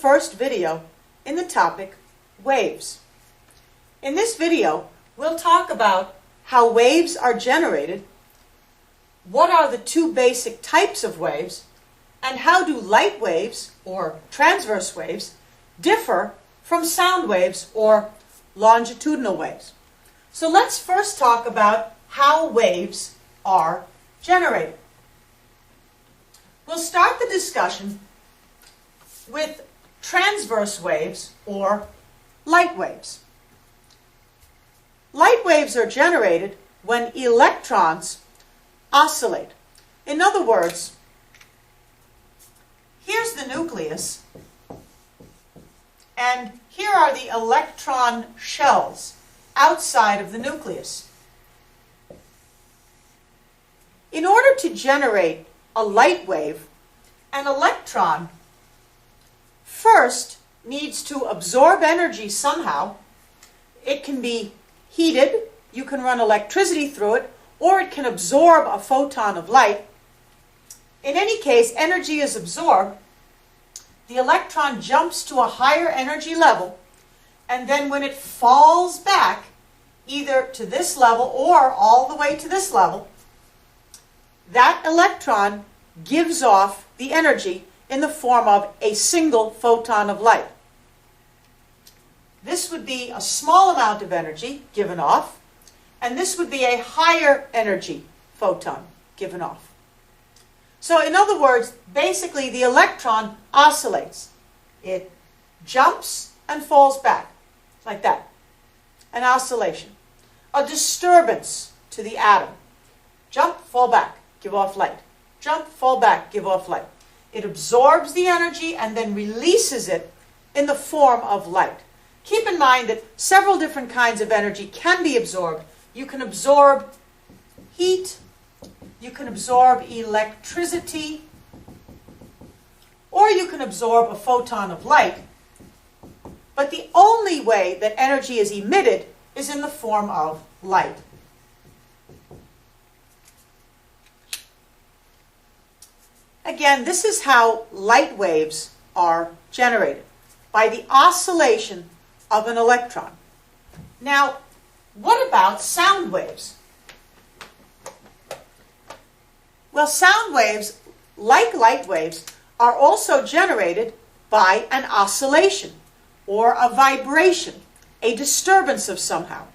first video in the topic waves. In this video, we'll talk about how waves are generated, what are the two basic types of waves, and how do light waves, or transverse waves, differ from sound waves, or longitudinal waves. So let's first talk about how waves are generated. We'll start the discussion with transverse waves, or light waves. Light waves are generated when electrons oscillate. In other words, here's the nucleus, and here are the electron shells outside of the nucleus. In order to generate a light wave, an electron first needs to absorb energy somehow. It can be heated, you can run electricity through it, or it can absorb a photon of light. In any case, energy is absorbed. The electron jumps to a higher energy level, and then when it falls back, either to this level or all the way to this level, that electron gives off the energy in the form of a single photon of light. This would be a small amount of energy given off, and this would be a higher energy photon given off. So in other words, basically the electron oscillates. It jumps and falls back, like that. An oscillation. A disturbance to the atom. Jump, fall back, give off light. Jump, fall back, give off light. It absorbs the energy and then releases it in the form of light. Keep in mind that several different kinds of energy can be absorbed. You can absorb heat, you can absorb electricity, or you can absorb a photon of light. But the only way that energy is emitted is in the form of light. Again, this is how light waves are generated, by the oscillation of an electron. Now, what about sound waves? Well, sound waves, like light waves, are also generated by an oscillation, or a vibration, a disturbance of somehow.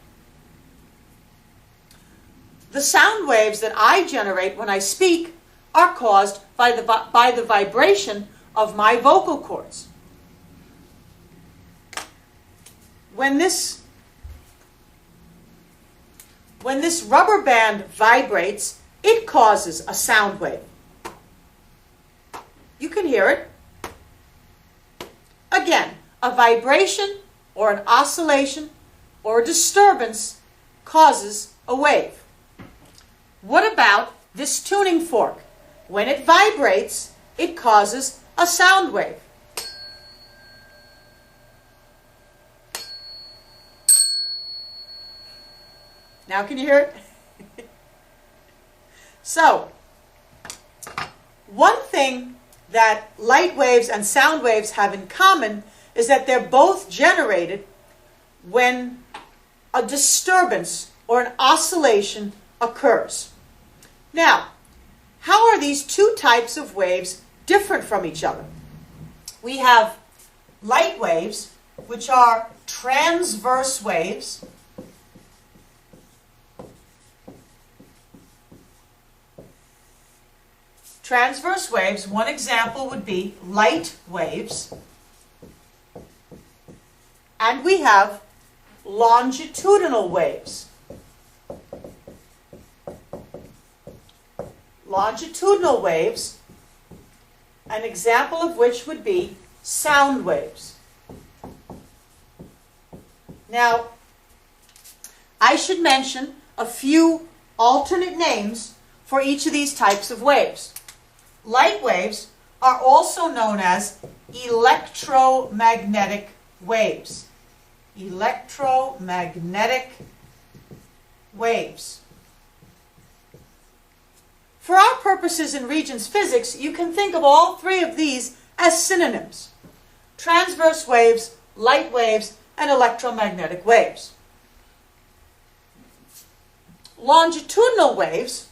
The sound waves that I generate when I speak are caused by the vibration of my vocal cords. When this rubber band vibrates, it causes a sound wave. You can hear it. Again, a vibration or an oscillation or a disturbance causes a wave. What about this tuning fork? When it vibrates, it causes a sound wave. Now can you hear it? So, one thing that light waves and sound waves have in common is that they're both generated when a disturbance or an oscillation occurs. Now, how are these two types of waves different from each other? We have light waves, which are transverse waves. Transverse waves, one example would be light waves. And we have longitudinal waves. Longitudinal waves, an example of which would be sound waves. Now, I should mention a few alternate names for each of these types of waves. Light waves are also known as electromagnetic waves. Electromagnetic waves. For our purposes in Regents Physics, you can think of all three of these as synonyms. transverse waves, light waves, and electromagnetic waves. Longitudinal waves,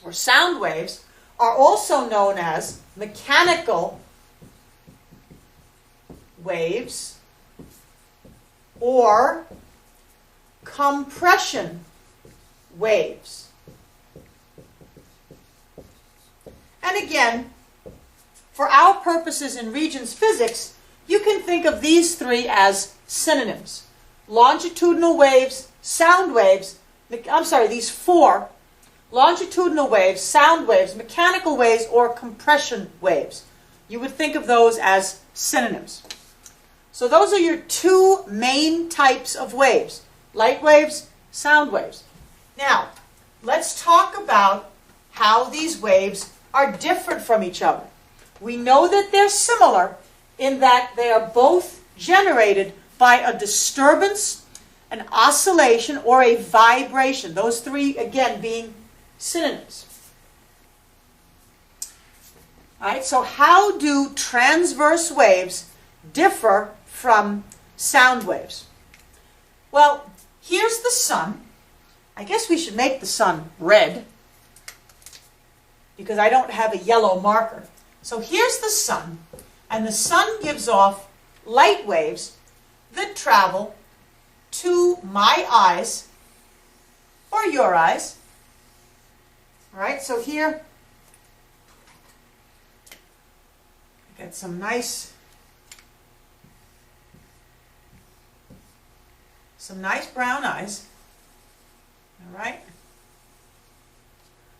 or sound waves, are also known as mechanical waves or compression waves. And again, for our purposes in Regents Physics, you can think of these three as synonyms. Longitudinal waves, sound waves, these four: longitudinal waves, sound waves, mechanical waves, or compression waves. You would think of those as synonyms. So those are your two main types of waves: light waves, sound waves. Now, let's talk about how these waves are different from each other. We know that they're similar in that they are both generated by a disturbance, an oscillation, or a vibration. Those three, again, being synonyms. All right, so how do transverse waves differ from sound waves? Well, here's the sun. I guess we should make the sun red because I don't have a yellow marker. So here's the sun, and the sun gives off light waves that travel to my eyes or your eyes. All right, so here I got some nice brown eyes. All right.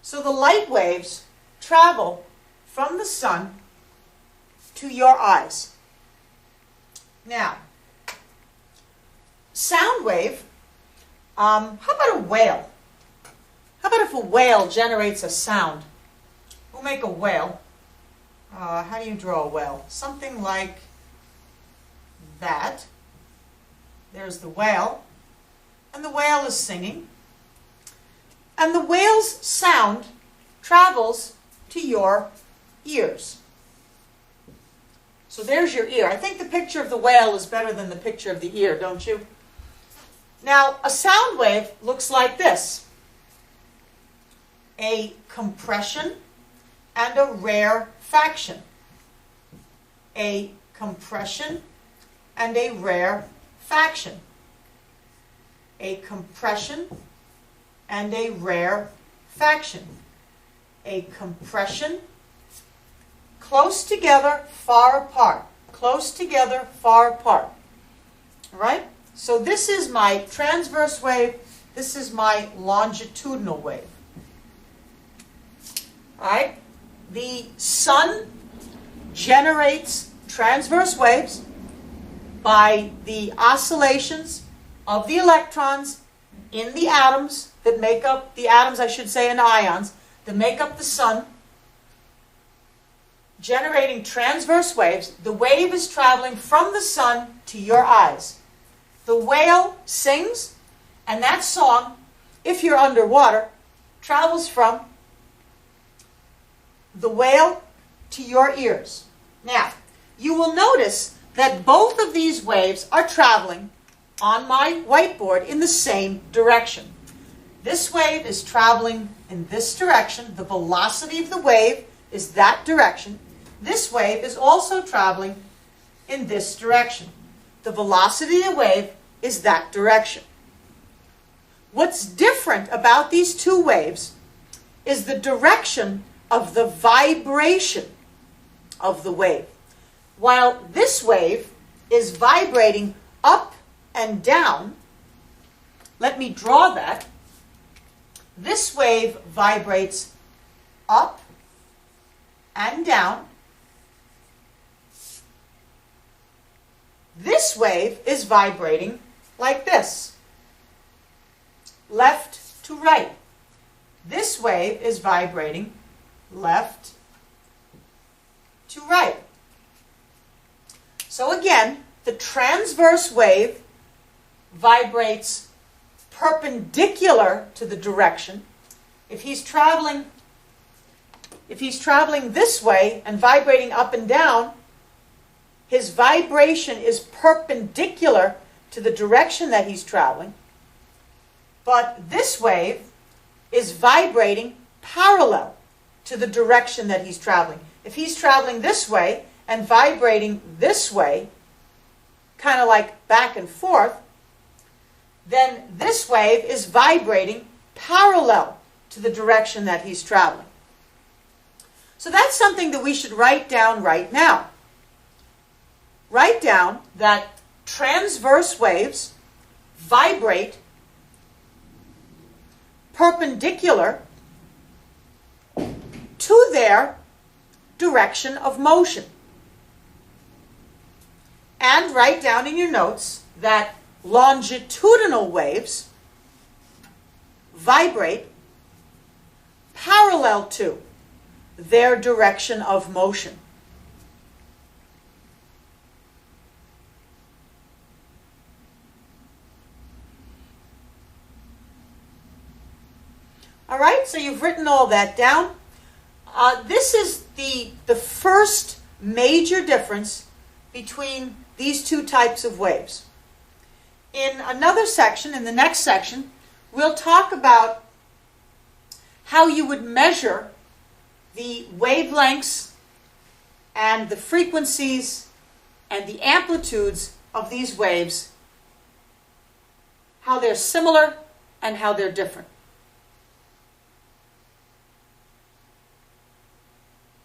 So the light waves travel from the sun to your eyes. Now, sound wave, how about a whale? How about if a whale generates a sound? We'll make a whale. How do you draw a whale? Something like that. There's the whale, and the whale is singing. And the whale's sound travels to your ears. So there's your ear. I think the picture of the whale is better than the picture of the ear, don't you? Now, a sound wave looks like this: a compression and a rarefaction. A compression and a rarefaction. A compression and a rarefaction. A compression, close together, far apart. Close together, far apart. All right? So this is my transverse wave. This is my longitudinal wave. All right? The sun generates transverse waves by the oscillations of the electrons in the atoms that make up, the atoms I should say, and ions, that make up the sun, generating transverse waves. The wave is traveling from the sun to your eyes. The whale sings, and that song, if you're underwater, travels from the whale to your ears. Now, you will notice that both of these waves are traveling on my whiteboard in the same direction. This wave is traveling in this direction. The velocity of the wave is that direction. This wave is also traveling in this direction. The velocity of the wave is that direction. What's different about these two waves is the direction of the vibration of the wave. While this wave is vibrating up and down, let me draw that. This wave vibrates up and down. This wave is vibrating like this, left to right. This wave is vibrating left to right. So again, the transverse wave vibrates perpendicular to the direction. If he's traveling this way and vibrating up and down, his vibration is perpendicular to the direction that he's traveling, but this wave is vibrating parallel to the direction that he's traveling. If he's traveling this way and vibrating this way, kind of like back and forth, then this wave is vibrating parallel to the direction that he's traveling. So that's something that we should write down right now. Write down that transverse waves vibrate perpendicular to their direction of motion. And write down in your notes that longitudinal waves vibrate parallel to their direction of motion. All right, so you've written all that down. This is the first major difference between these two types of waves. In another section, in the next section, we'll talk about how you would measure the wavelengths and the frequencies and the amplitudes of these waves, how they're similar and how they're different.